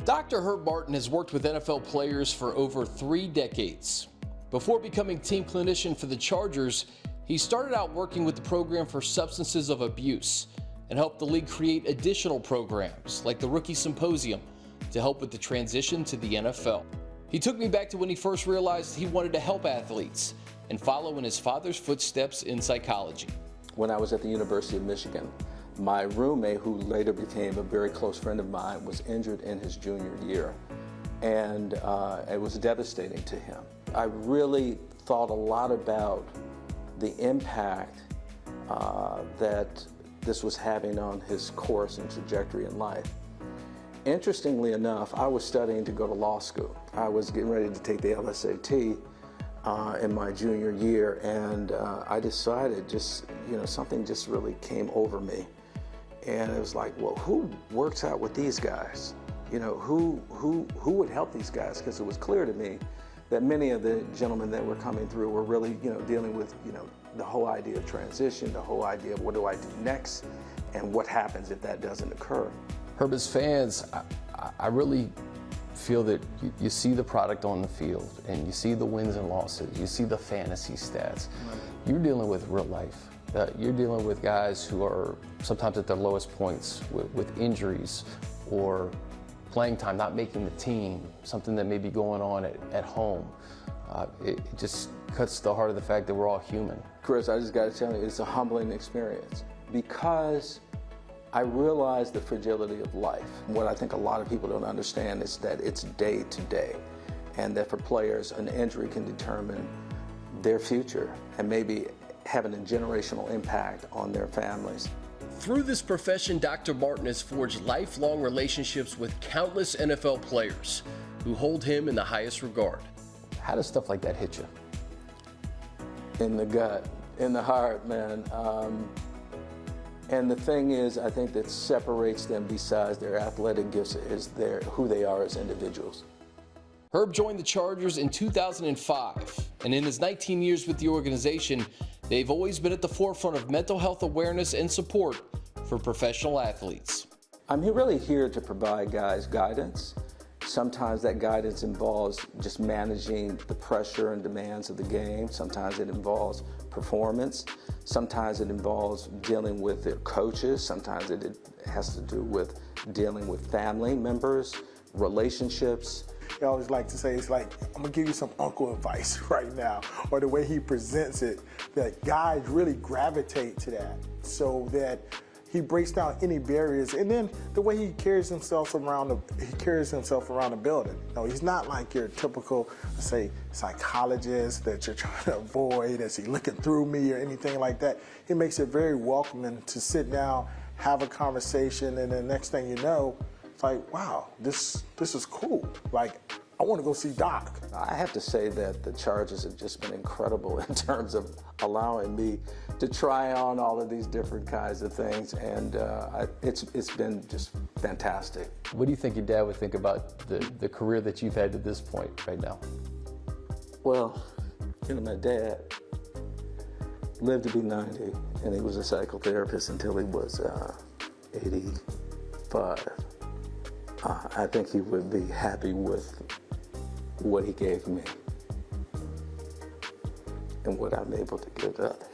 Dr. Herb Martin has worked with NFL players for over 3 decades. Before becoming team clinician for the Chargers, he started out working with the program for substances of abuse and helped the league create additional programs like the Rookie Symposium to help with the transition to the NFL. He took me back to when he first realized he wanted to help athletes and follow in his father's footsteps in psychology. When I was at the University of Michigan, my roommate, who later became a very close friend of mine, was injured in his junior year, and it was devastating to him. I really thought a lot about the impact that this was having on his course and trajectory in life. Interestingly enough, I was studying to go to law school. I was getting ready to take the LSAT in my junior year, and I decided something just really came over me. And it was like, well, who works out with these guys? Who would help these guys? Because it was clear to me that many of the gentlemen that were coming through were really, dealing with, the whole idea of transition, the whole idea of what do I do next, and what happens if that doesn't occur. Herb, as fans, I really feel that you see the product on the field, and you see the wins and losses, you see the fantasy stats. Right. You're dealing with real life. You're dealing with guys who are sometimes at their lowest points with injuries or playing time, not making the team, something that may be going on at home. It just cuts to the heart of the fact that we're all human. Chris, I just got to tell you, it's a humbling experience because I realize the fragility of life. What I think a lot of people don't understand is that it's day to day, and that for players, an injury can determine their future and maybe having a generational impact on their families. Through this profession, Dr. Martin has forged lifelong relationships with countless NFL players who hold him in the highest regard. How does stuff like that hit you? In the gut, in the heart, man. And the thing is, I think that separates them besides their athletic gifts is who they are as individuals. Herb joined the Chargers in 2005, and in his 19 years with the organization, they've always been at the forefront of mental health awareness and support for professional athletes. I'm really here to provide guys guidance. Sometimes that guidance involves just managing the pressure and demands of the game. Sometimes it involves performance. Sometimes it involves dealing with their coaches. Sometimes it has to do with dealing with family members, relationships. I always like to say, it's like, I'm gonna give you some uncle advice right now, or the way he presents it, that guys really gravitate to that, so that he breaks down any barriers, and then the way he carries himself around the building. No, he's not like your typical, let's say, psychologist that you're trying to avoid. Is he looking through me or anything like that? He makes it very welcoming to sit down, have a conversation, and the next thing you know, it's like, wow, this is cool. Like, I want to go see Doc. I have to say that the Chargers have just been incredible in terms of allowing me to try on all of these different kinds of things, and it's been just fantastic. What do you think your dad would think about the career that you've had to this point right now? Well, my dad lived to be 90, and he was a psychotherapist until he was 85. I think he would be happy with what he gave me and what I'm able to give to others.